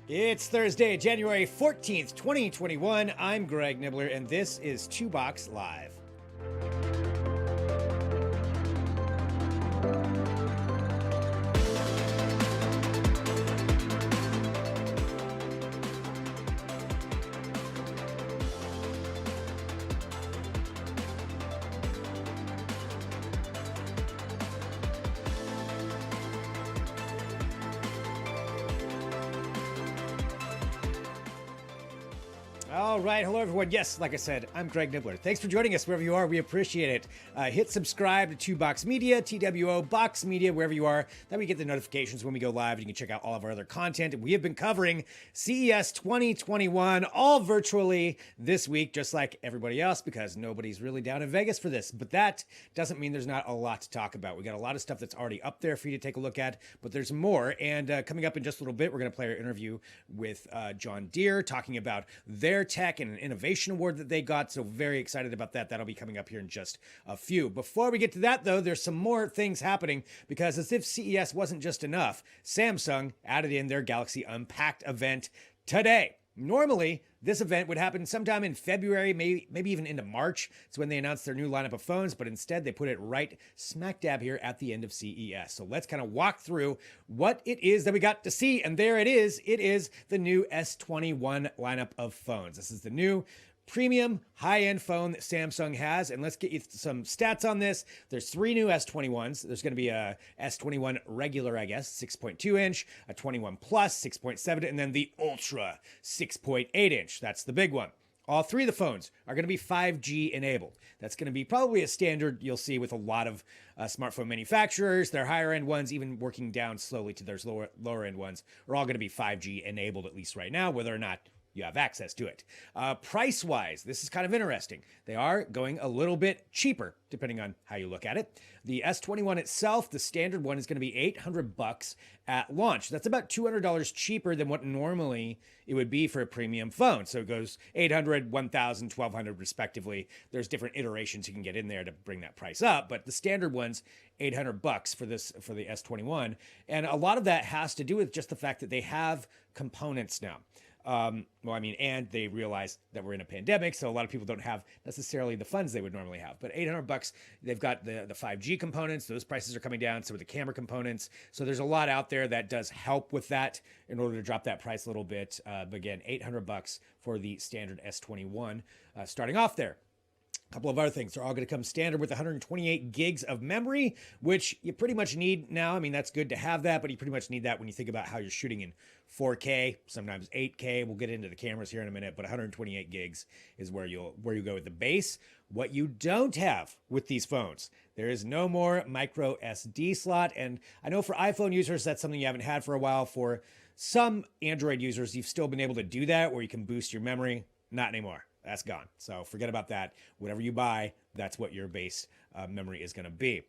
It's Thursday, January 14th, 2021. I'm Greg Nibbler, and this is Two Box Live. All right. Hello, everyone. Yes, like I said, I'm Greg Nibbler. Thanks for joining us wherever you are. We appreciate it. Hit subscribe to Two Box Media, TWO Box Media, wherever you are. That way you get the notifications when we go live. You can check out all of our other content. We have been covering CES 2021 all virtually this week, just like everybody else, because nobody's really down in Vegas for this. But that doesn't mean there's not a lot to talk about. We got a lot of stuff that's already up there for you to take a look at, but there's more. And coming up in just a little bit, we're going to play our interview with John Deere, talking about their tech and an innovation award that they got. So very excited about that. That'll be coming up here in just a few. Before we get to that, though, there's some more things happening, because as if CES wasn't just enough, Samsung added in their Galaxy Unpacked event today. Normally, this event would happen sometime in February, maybe even into March. It's when they announced their new lineup of phones, but instead they put it right smack dab here at the end of CES. So let's kind of walk through what it is that we got to see. And there it is. It is the new S21 lineup of phones. This is the new premium high-end phone that Samsung has. And let's get you some stats on this. There's three new S21s. There's going to be a S21 regular, I guess, 6.2 inch, a 21 Plus, 6.7, and then the Ultra, 6.8 inch. That's the big one. All three of the phones are going to be 5G enabled. That's going to be probably a standard you'll see with a lot of smartphone manufacturers. Their higher end ones, even working down slowly to their lower end ones, are all going to be 5G enabled, at least right now, whether or not you have access to it. Price-wise, this is kind of interesting. They are going a little bit cheaper, depending on how you look at it. The S21 itself, the standard one, is going to be $800 at launch. That's about $200 cheaper than what normally it would be for a premium phone. So it goes $800, $1,000, $1,200 respectively. There's different iterations you can get in there to bring that price up, but the standard one's $800 for the S21. And a lot of that has to do with just the fact that they have components now. And they realize that we're in a pandemic, so a lot of people don't have necessarily the funds they would normally have. But $800, they've got the 5G components. Those prices are coming down. So with the camera components, so there's a lot out there that does help with that in order to drop that price a little bit. But again, $800 for the standard S21, starting off there. A couple of other things. They're all going to come standard with 128 gigs of memory, which you pretty much need now. I mean, that's good to have that, but you pretty much need that when you think about how you're shooting in 4K, sometimes 8K. We'll get into the cameras here in a minute, but 128 gigs is where you go with the base. What you don't have with these phones, there is no more micro SD slot. And I know for iPhone users, that's something you haven't had for a while. For some Android users, you've still been able to do that where you can boost your memory. Not anymore. That's gone. So forget about that. Whatever you buy, that's what your base memory is going to be.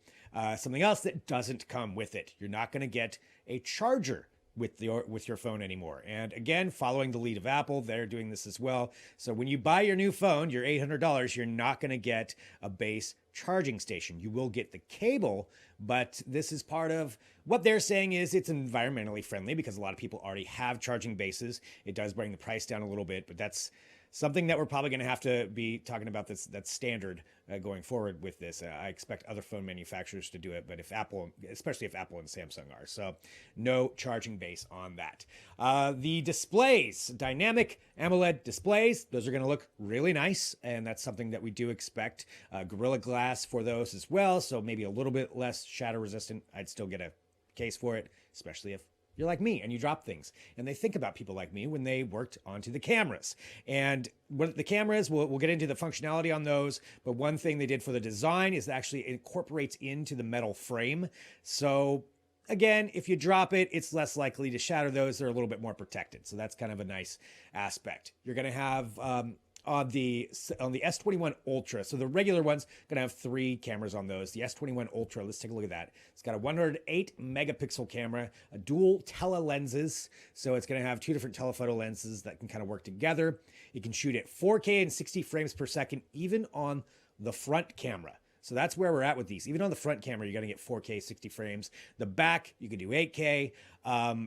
Something else that doesn't come with it. You're not going to get a charger with your phone anymore. And again, following the lead of Apple, they're doing this as well. So when you buy your new phone, your $800, you're not going to get a base charging station. You will get the cable, but this is part of what they're saying is it's environmentally friendly because a lot of people already have charging bases. It does bring the price down a little bit, but that's something that we're probably going to have to be talking about. That's standard going forward with this. I expect other phone manufacturers to do it, but especially if Apple and Samsung are. So no charging base on that. The displays, dynamic AMOLED displays, those are going to look really nice. And that's something that we do expect. Gorilla Glass for those as well. So maybe a little bit less shatter resistant. I'd still get a case for it, especially if you're like me and you drop things. And they think about people like me when they worked onto the cameras. And what the cameras, we'll get into the functionality on those. But one thing they did for the design is actually it incorporates into the metal frame. So again, if you drop it, it's less likely to shatter those. They're a little bit more protected. So that's kind of a nice aspect. You're going to have on the S21 Ultra. So the regular one's going to have 3 cameras on those. The S21 Ultra, let's take a look at that. It's got a 108 megapixel camera, a dual tele lenses. So it's going to have 2 different telephoto lenses that can kind of work together. It can shoot at 4K and 60 frames per second, even on the front camera. So that's where we're at with these. Even on the front camera, you're going to get 4K 60 frames. The back, you can do 8K.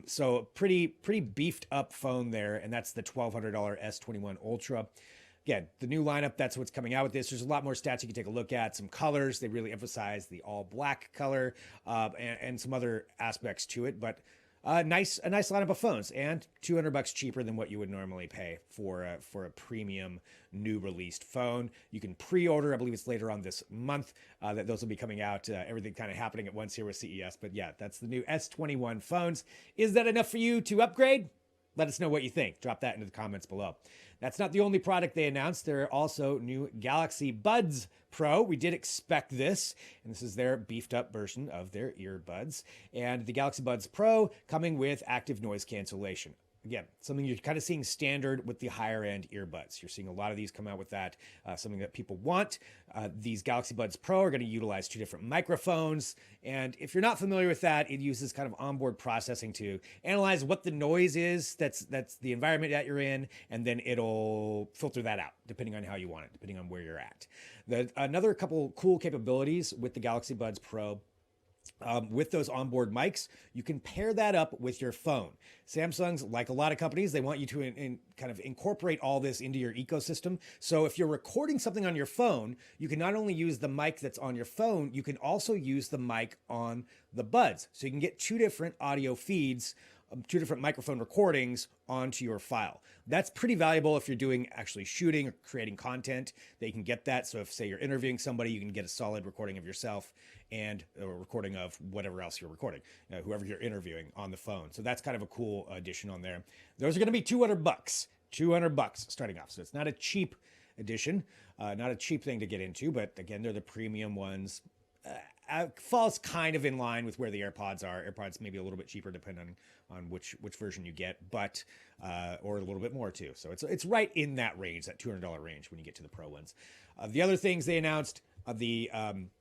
So pretty beefed up phone there. And that's the $1,200 S21 Ultra. Again, the new lineup, that's what's coming out with this. There's a lot more stats you can take a look at. Some colors. They really emphasize the all black color and some other aspects to it. But a nice lineup of phones, and $200 cheaper than what you would normally pay for a premium new released phone. You can pre-order. I believe it's later on this month that those will be coming out. Everything kind of happening at once here with CES. But yeah, that's the new S21 phones. Is that enough for you to upgrade? Let us know what you think. Drop that into the comments below. That's not the only product they announced. There are also new Galaxy Buds Pro. We did expect this, and this is their beefed up version of their earbuds. And the Galaxy Buds Pro coming with active noise cancellation. Again, something you're kind of seeing standard with the higher end earbuds. You're seeing a lot of these come out with that, something that people want. These Galaxy Buds Pro are going to utilize 2 different microphones. And if you're not familiar with that, it uses kind of onboard processing to analyze what the noise is that's the environment that you're in, and then it'll filter that out depending on how you want it, depending on where you're at. Another couple cool capabilities with the Galaxy Buds Pro. With those onboard mics, you can pair that up with your phone. Samsung's, like a lot of companies, they want you to kind of incorporate all this into your ecosystem. So if you're recording something on your phone, you can not only use the mic that's on your phone, you can also use the mic on the buds. So you can get 2 different audio feeds, 2 different microphone recordings onto your file. That's pretty valuable if you're doing actually shooting or creating content, that you can get that. So if, say, you're interviewing somebody, you can get a solid recording of yourself and a recording of whatever else you're recording, whoever you're interviewing on the phone. So that's kind of a cool addition on there. Those are going to be $200, $200 starting off. So it's not a cheap edition, not a cheap thing to get into, but again, they're the premium ones. Falls kind of in line with where the AirPods are. AirPods maybe a little bit cheaper depending on which version you get, but or a little bit more too. So it's right in that range, that $200 range when you get to the Pro ones. The other things they announced, and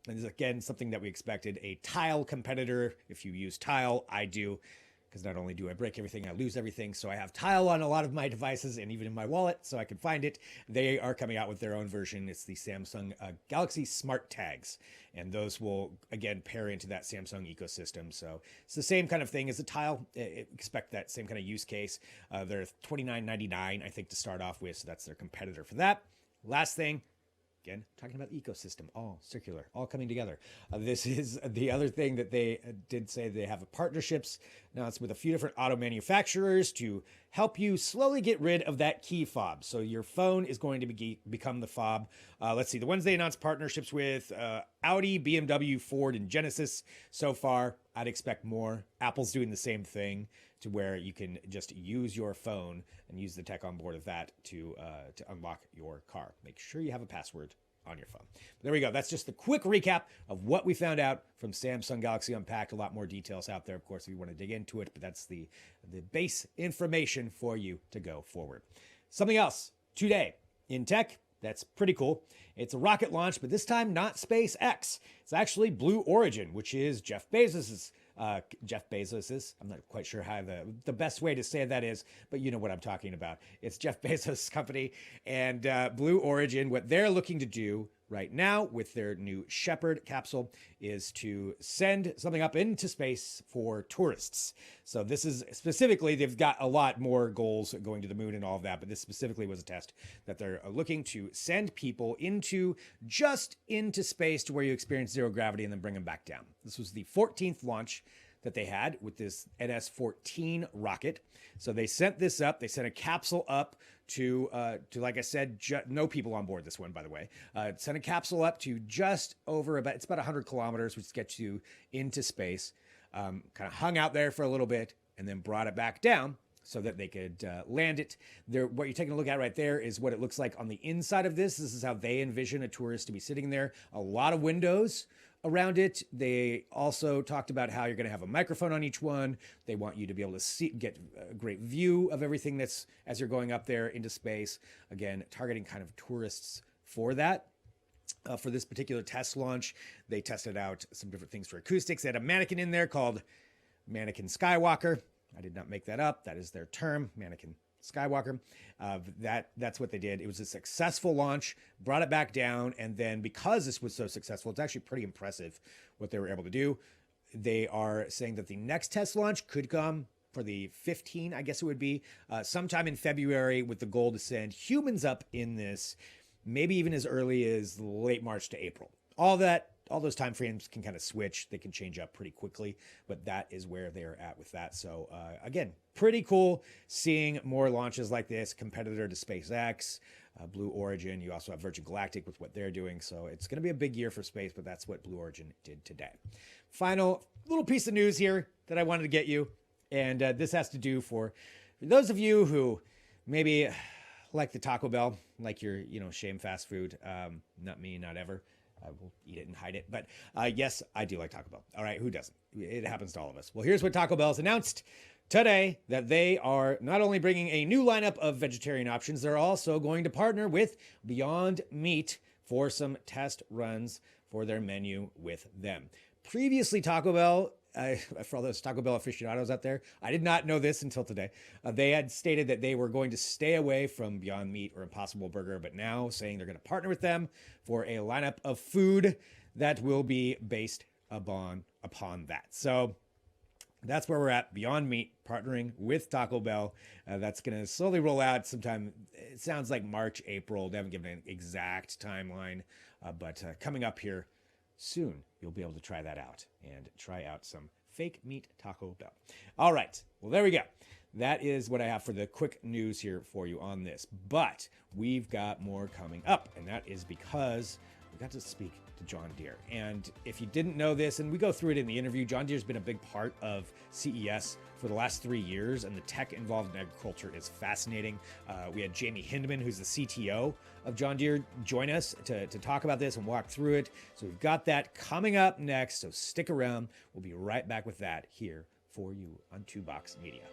this is again something that we expected, a Tile competitor. If you use Tile, I do, because not only do I break everything, I lose everything. So I have Tile on a lot of my devices and even in my wallet, so I can find it. They are coming out with their own version. It's the Samsung Galaxy SmartTags, and those will, again, pair into that Samsung ecosystem. So it's the same kind of thing as a Tile. Expect that same kind of use case. They're $29.99, I think, to start off with, so that's their competitor for that. Last thing, again, talking about ecosystem, all circular, all coming together. This is the other thing that they did say they have partnerships. Now it's with a few different auto manufacturers to help you slowly get rid of that key fob. So your phone is going to become the fob. Let's see, the ones they announced partnerships with, Audi, BMW, Ford, and Genesis. So far, I'd expect more. Apple's doing the same thing, to where you can just use your phone and use the tech on board of that to unlock your car. Make sure you have a password on your phone. But there we go. That's just the quick recap of what we found out from Samsung Galaxy Unpacked. A lot more details out there, of course, if you want to dig into it, but that's the base information for you to go forward. Something else today in tech that's pretty cool. It's a rocket launch, but this time not SpaceX. It's actually Blue Origin, which is Jeff Bezos's. I'm not quite sure how the best way to say that is, but you know what I'm talking about. It's Jeff Bezos' company, and Blue Origin, what they're looking to do right now with their new Shepard capsule is to send something up into space for tourists. So this is specifically, they've got a lot more goals going to the moon and all of that, but this specifically was a test that they're looking to send people just into space to where you experience zero gravity and then bring them back down. This was the 14th launch that they had with this NS-14 rocket. So they sent this up. They sent a capsule up to like I said, no people on board this one, by the way. Sent a capsule up to just over it's about 100 kilometers, which gets you into space. Kind of hung out there for a little bit and then brought it back down so that they could land it. What you're taking a look at right there is what it looks like on the inside of this. This is how they envision a tourist to be sitting there. A lot of windows around it. They also talked about how you're going to have a microphone on each one. They want you to be able to get a great view of everything that's as you're going up there into space. Again, targeting kind of tourists for that. For this particular test launch, they tested out some different things for acoustics. They had a mannequin in there called Mannequin Skywalker. I did not make that up. That is their term, Mannequin Skywalker. That's what they did. It was a successful launch, brought it back down, and then because this was so successful, it's actually pretty impressive what they were able to do. They are saying that the next test launch could come for the 15, I guess it would be, sometime in February, with the goal to send humans up in this, maybe even as early as late March to April. All those time frames can kind of switch. They can change up pretty quickly, but that is where they're at with that. So again, pretty cool seeing more launches like this, competitor to SpaceX, Blue Origin. You also have Virgin Galactic with what they're doing. So it's going to be a big year for space, but that's what Blue Origin did today. Final little piece of news here that I wanted to get you. And this has to do for those of you who maybe like the Taco Bell, like your, shame fast food. Not me, not ever. I will eat it and hide it. But yes, I do like Taco Bell. All right, who doesn't? It happens to all of us. Well, here's what Taco Bell's announced today, that they are not only bringing a new lineup of vegetarian options, they're also going to partner with Beyond Meat for some test runs for their menu with them. Previously, Taco Bell, for all those Taco Bell aficionados out there, I did not know this until today. They had stated that they were going to stay away from Beyond Meat or Impossible Burger, but now saying they're going to partner with them for a lineup of food that will be based upon that. So that's where we're at. Beyond Meat partnering with Taco Bell. That's going to slowly roll out sometime. It sounds like March, April. They haven't given an exact timeline, but coming up here soon, you'll be able to try that out and try out some fake meat Taco Bell. All right. Well, there we go. That is what I have for the quick news here for you on this. But we've got more coming up, and that is because we got to speak to John Deere. And if you didn't know this, and we go through it in the interview, John Deere's been a big part of CES for the last 3 years, and the tech involved in agriculture is fascinating. We had Jahmy Hindman, who's the CTO of John Deere, join us to talk about this and walk through it. So we've got that coming up next, so stick around. We'll be right back with that here for you on 2Box Media.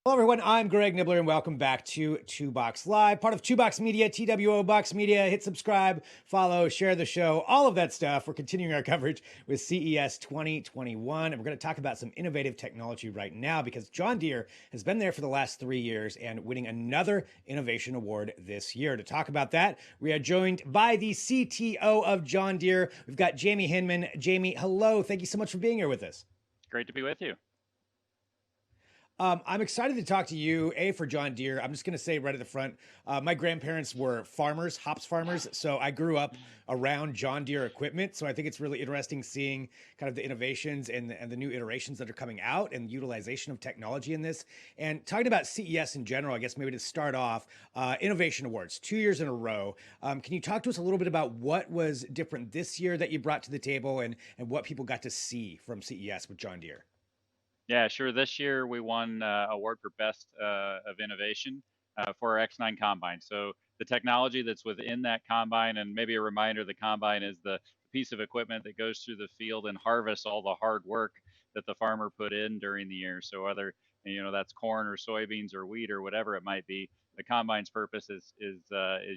Hello, everyone. I'm Greg Nibbler, and welcome back to 2Box Live, part of 2Box Media, TWO Box Media. Hit subscribe, follow, share the show, all of that stuff. We're continuing our coverage with CES 2021, and we're going to talk about some innovative technology right now because John Deere has been there for the last 3 years and winning another innovation award this year. To talk about that, we are joined by the CTO of John Deere. We've got Jahmy Hindman. Jahmy, hello. Thank you so much for being here with us. Great to be with you. I'm excited to talk to you, for John Deere. I'm just going to say right at the front, my grandparents were farmers, hops farmers, so I grew up around John Deere equipment. So I think it's really interesting seeing kind of the innovations and the new iterations that are coming out and utilization of technology in this. And talking about CES in general, I guess maybe to start off, Innovation Awards, 2 years in a row. Can you talk to us a little bit about what was different this year that you brought to the table and what people got to see from CES with John Deere? Yeah, sure. This year we won award for Best of Innovation for our X9 Combine. So the technology that's within that combine, and maybe a reminder, the combine is the piece of equipment that goes through the field and harvests all the hard work that the farmer put in during the year. So whether that's corn or soybeans or wheat or whatever it might be, the combine's purpose is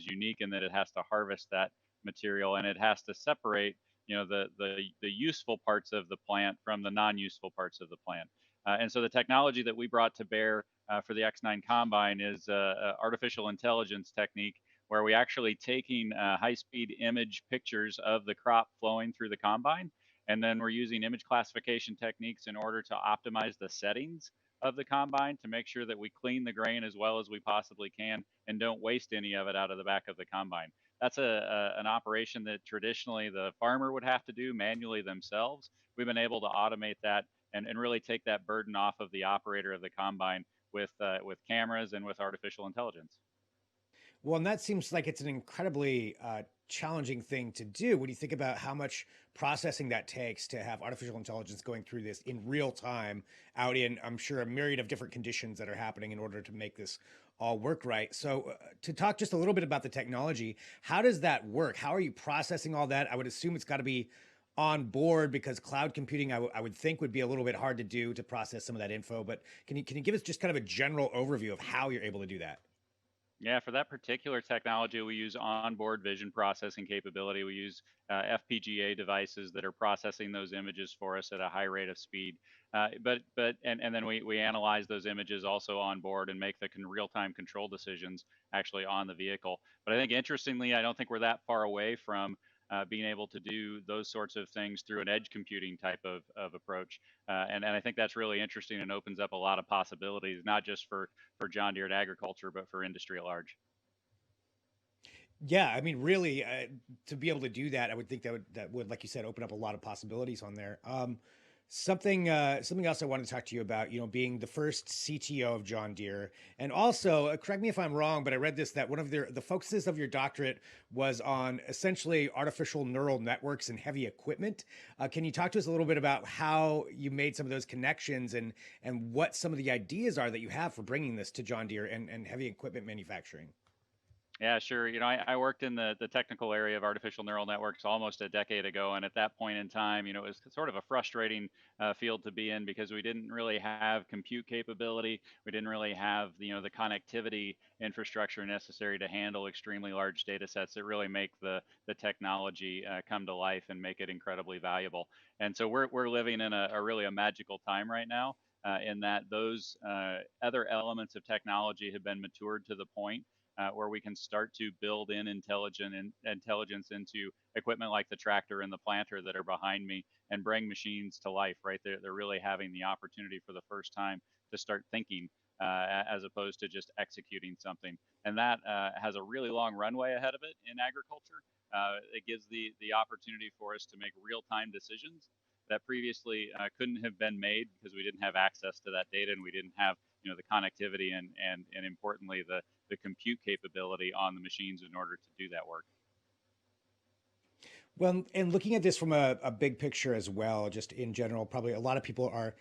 unique in that it has to harvest that material and it has to separate the useful parts of the plant from the non-useful parts of the plant. And so the technology that we brought to bear for the X9 Combine is artificial intelligence technique where we actually taking high-speed image pictures of the crop flowing through the combine, and then we're using image classification techniques in order to optimize the settings of the combine to make sure that we clean the grain as well as we possibly can and don't waste any of it out of the back of the combine. That's an operation that traditionally the farmer would have to do manually themselves. We've been able to automate that and really take that burden off of the operator of the combine with cameras and with artificial intelligence. Well, and that seems like it's an incredibly challenging thing to do when you think about how much processing that takes to have artificial intelligence going through this in real time out in, I'm sure, a myriad of different conditions that are happening in order to make this all work right. So to talk just a little bit about the technology, how does that work? How are you processing all that? I would assume it's got to be on board, because cloud computing, I would think, would be a little bit hard to do to process some of that info. But can you give us just kind of a general overview of how you're able to do that? Yeah, for that particular technology, we use onboard vision processing capability. We use FPGA devices that are processing those images for us at a high rate of speed. And then we analyze those images also on board and make the real-time control decisions actually on the vehicle. But I think interestingly, I don't think we're that far away from being able to do those sorts of things through an edge computing type of approach. And I think that's really interesting and opens up a lot of possibilities, not just for John Deere and agriculture, but for industry at large. Yeah, I mean, really, to be able to do that, I would think that would, like you said, open up a lot of possibilities on there. Something else I wanted to talk to you about, being the first CTO of John Deere, and also, correct me if I'm wrong, but I read this that one of the focuses of your doctorate was on essentially artificial neural networks and heavy equipment. Can you talk to us a little bit about how you made some of those connections, and what some of the ideas are that you have for bringing this to John Deere and heavy equipment manufacturing? Yeah, sure. I worked in the technical area of artificial neural networks almost a decade ago. And at that point in time, it was sort of a frustrating field to be in because we didn't really have compute capability. We didn't really have, the connectivity infrastructure necessary to handle extremely large data sets that really make the technology come to life and make it incredibly valuable. And so we're living in a really a magical time right now. In that those other elements of technology have been matured to the point where we can start to build in intelligence into equipment like the tractor and the planter that are behind me and bring machines to life, right? They're really having the opportunity for the first time to start thinking as opposed to just executing something. And that has a really long runway ahead of it in agriculture. It gives the opportunity for us to make real-time decisions that previously couldn't have been made because we didn't have access to that data and we didn't have the connectivity and importantly the compute capability on the machines in order to do that work. Well, and looking at this from a big picture as well, just in general, probably a lot of people are,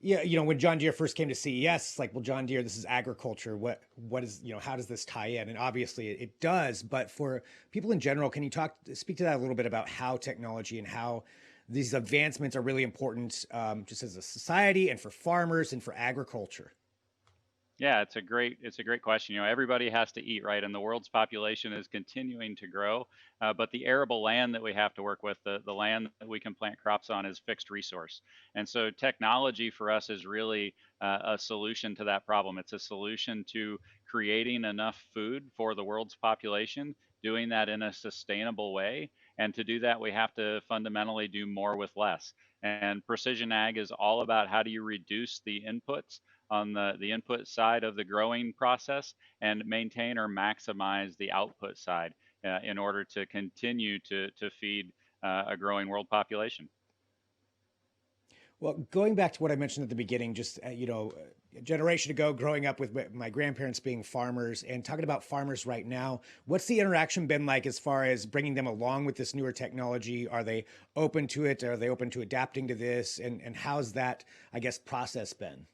yeah, when John Deere first came to CES, it's like, well, John Deere, this is agriculture. What is, how does this tie in? And obviously it does, but for people in general, can you speak to that a little bit about how technology and how these advancements are really important, just as a society and for farmers and for agriculture? Yeah, it's a great question. Everybody has to eat, right? And the world's population is continuing to grow, but the arable land that we have to work with, the land that we can plant crops on, is fixed resource. And so technology for us is really a solution to that problem. It's a solution to creating enough food for the world's population, doing that in a sustainable way. And to do that, we have to fundamentally do more with less. And precision ag is all about how do you reduce the inputs on the input side of the growing process and maintain or maximize the output side in order to continue to feed a growing world population. Well, going back to what I mentioned at the beginning, just, a generation ago, growing up with my grandparents being farmers and talking about farmers right now, what's the interaction been like as far as bringing them along with this newer technology? Are they open to it? Are they open to adapting to this? And how's that, I guess, process been?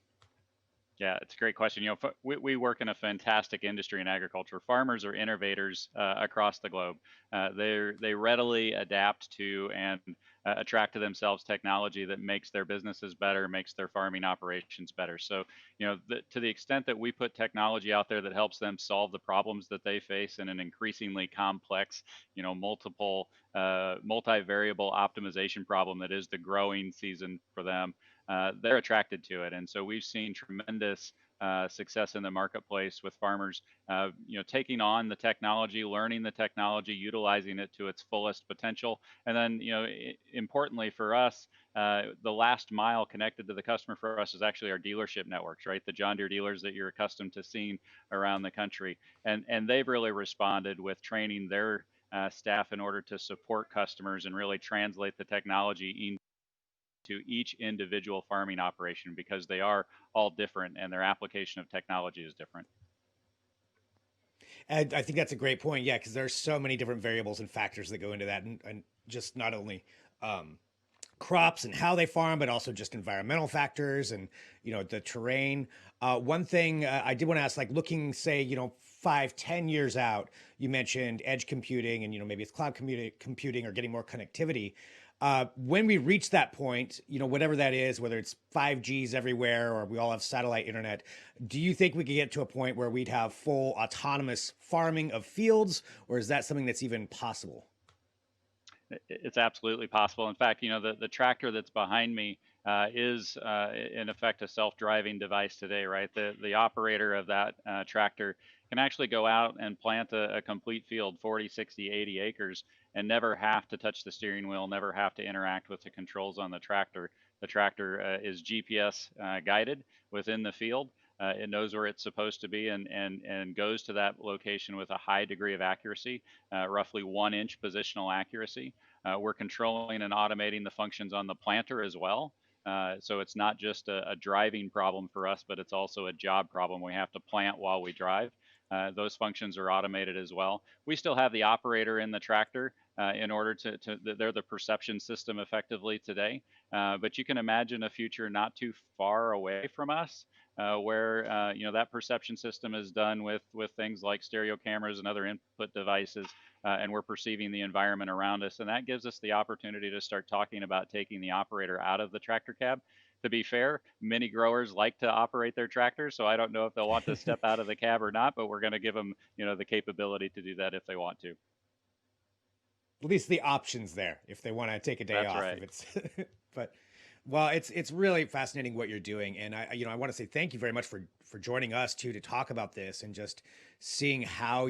Yeah, it's a great question. We work in a fantastic industry in agriculture. Farmers are innovators across the globe. They readily adapt to and attract to themselves technology that makes their businesses better, makes their farming operations better. So, to the extent that we put technology out there that helps them solve the problems that they face in an increasingly complex, multivariable optimization problem that is the growing season for them, they're attracted to it. And so we've seen tremendous success in the marketplace with farmers, taking on the technology, learning the technology, utilizing it to its fullest potential. And then, importantly for us, the last mile connected to the customer for us is actually our dealership networks, right? The John Deere dealers that you're accustomed to seeing around the country. And they've really responded with training their staff in order to support customers and really translate the technology to each individual farming operation because they are all different and their application of technology is different. And I think that's a great point. Yeah, because there's so many different variables and factors that go into that, and just not only crops and how they farm, but also just environmental factors and the terrain. One thing I did want to ask, like looking, say, 5, 10 years out, you mentioned edge computing and maybe it's cloud computing or getting more connectivity. When we reach that point, whatever that is, whether it's 5Gs everywhere or we all have satellite internet, do you think we could get to a point where we'd have full autonomous farming of fields, or is that something that's even possible? It's absolutely possible. In fact, the tractor that's behind me is in effect a self-driving device today, right? The operator of that tractor can actually go out and plant a complete field, 40, 60, 80 acres, and never have to touch the steering wheel, never have to interact with the controls on the tractor. The tractor is GPS guided within the field. It knows where it's supposed to be and goes to that location with a high degree of accuracy, roughly 1-inch positional accuracy. We're controlling and automating the functions on the planter as well. So it's not just a driving problem for us, but it's also a job problem. We have to plant while we drive. Those functions are automated as well. We still have the operator in the tractor in order they're the perception system effectively today. But you can imagine a future not too far away from us where that perception system is done with things like stereo cameras and other input devices, and we're perceiving the environment around us. And that gives us the opportunity to start talking about taking the operator out of the tractor cab. To be fair, many growers like to operate their tractors, so I don't know if they'll want to step out of the cab or not, but we're going to give them, the capability to do that if they want to. At least the options there if they want to take a day That's off. right. If it's, but well, it's really fascinating what you're doing, and I want to say thank you very much for joining us too to talk about this and just seeing how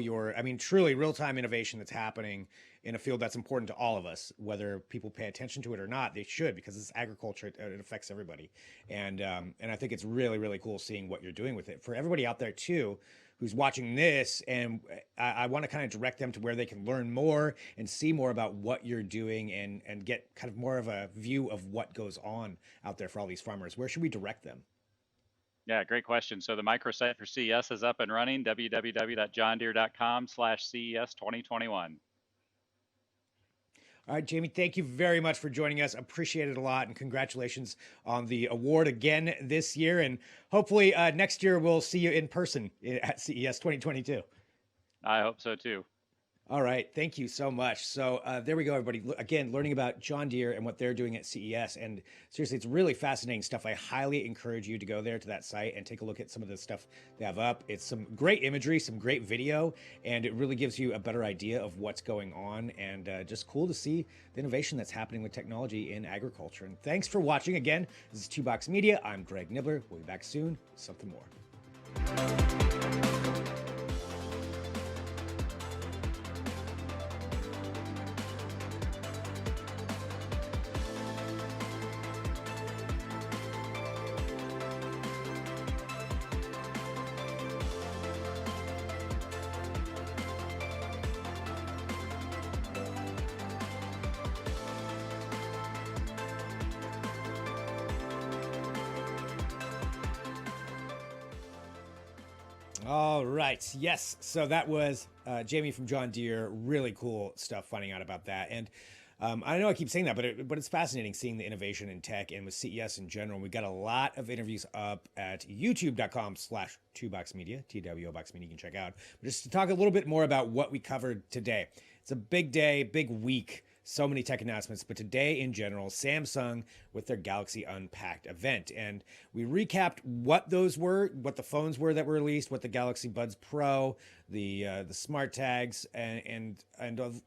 truly real time innovation that's happening in a field that's important to all of us, whether people pay attention to it or not. They should, because it's agriculture. It affects everybody, and I think it's really really cool seeing what you're doing with it for everybody out there too who's watching this, and I want to kind of direct them to where they can learn more and see more about what you're doing and get kind of more of a view of what goes on out there for all these farmers. Where should we direct them? Yeah, great question. So the microsite for CES is up and running, www.johndeere.com/CES 2021. All right, Jahmy, thank you very much for joining us. Appreciate it a lot. And congratulations on the award again this year. And hopefully next year we'll see you in person at CES 2022. I hope so too. All right. Thank you so much. So there we go, everybody. Again, learning about John Deere and what they're doing at CES. And seriously, it's really fascinating stuff. I highly encourage you to go there to that site and take a look at some of the stuff they have up. It's some great imagery, some great video, and it really gives you a better idea of what's going on, and just cool to see the innovation that's happening with technology in agriculture. And thanks for watching. Again, this is 2Box Media. I'm Greg Nibbler. We'll be back soon with something more. All right. Yes. So that was Jahmy from John Deere. Really cool stuff finding out about that. And I know I keep saying that, but it's fascinating seeing the innovation in tech and with CES in general. We've got a lot of interviews up at youtube.com/2boxmedia, TWO Box Media, you can check out. But just to talk a little bit more about what we covered today. It's a big day, big week. So many tech announcements, but today in general, Samsung with their Galaxy Unpacked event. And we recapped what those were, what the phones were that were released, what the Galaxy Buds Pro, the SmartTags, and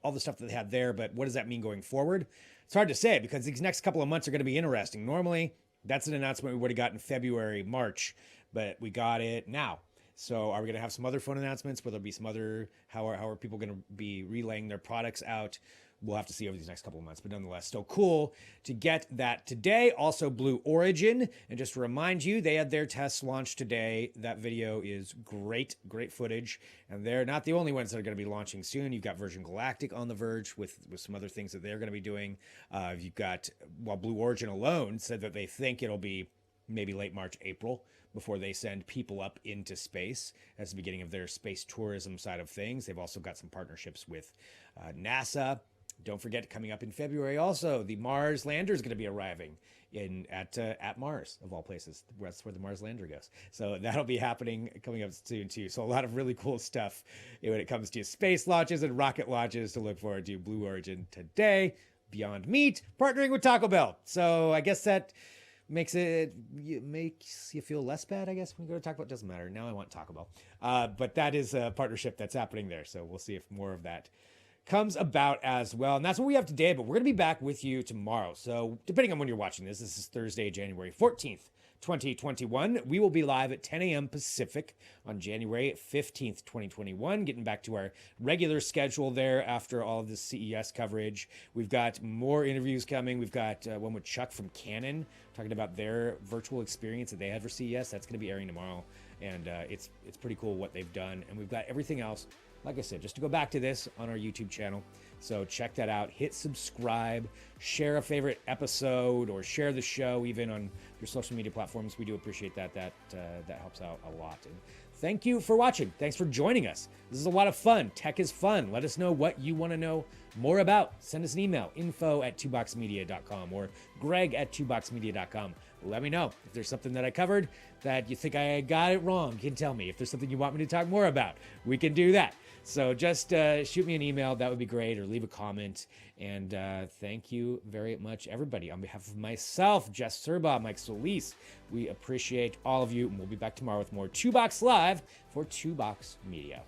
all the stuff that they had there. But what does that mean going forward? It's hard to say because these next couple of months are going to be interesting. Normally, that's an announcement we would have got in February, March, but we got it now. So are we going to have some other phone announcements? Will there be some other, how are people going to be relaying their products out? We'll have to see over these next couple of months, but nonetheless, still cool to get that today. Also, Blue Origin. And just to remind you, they had their test launch today. That video is great, great footage. And they're not the only ones that are going to be launching soon. You've got Virgin Galactic on the verge with some other things that they're going to be doing. You've got, Blue Origin alone said that they think it'll be maybe late March, April before they send people up into space as the beginning of their space tourism side of things. They've also got some partnerships with NASA. Don't forget, coming up in February also, the Mars lander is going to be arriving at Mars, of all places. That's where the Mars lander goes. So that'll be happening coming up soon too. So a lot of really cool stuff when it comes to space launches and rocket launches to look forward to. Blue Origin today. Beyond Meat partnering with Taco Bell. So I guess that makes you feel less bad, I guess, when you go to Taco Bell. It doesn't matter. Now I want Taco Bell. But that is a partnership that's happening there. So we'll see if more of that comes about as well. And that's what we have today, but we're going to be back with you tomorrow. So depending on when you're watching this is Thursday, January 14th. 2021. We will be live at 10 a.m. Pacific on January 15th, 2021, getting back to our regular schedule there after all of the CES coverage. We've got more interviews coming. We've got one with Chuck from Canon talking about their virtual experience that they had for CES. That's going to be airing tomorrow, and it's pretty cool what they've done. And we've got everything else, like I said, just to go back to this on our YouTube channel. So check that out. Hit subscribe, share a favorite episode, or share the show even on your social media platforms. We do appreciate that. That helps out a lot. And thank you for watching. Thanks for joining us. This is a lot of fun. Tech is fun. Let us know what you want to know more about. Send us an email, info@twoboxmedia.com or greg@twoboxmedia.com. Let me know if there's something that I covered that you think I got it wrong. You can tell me. If there's something you want me to talk more about, we can do that. So just shoot me an email. That would be great. Or leave a comment. And thank you very much, everybody. On behalf of myself, Jess Serba, Mike Solis, we appreciate all of you. And we'll be back tomorrow with more 2 Box Live for 2 Box Media.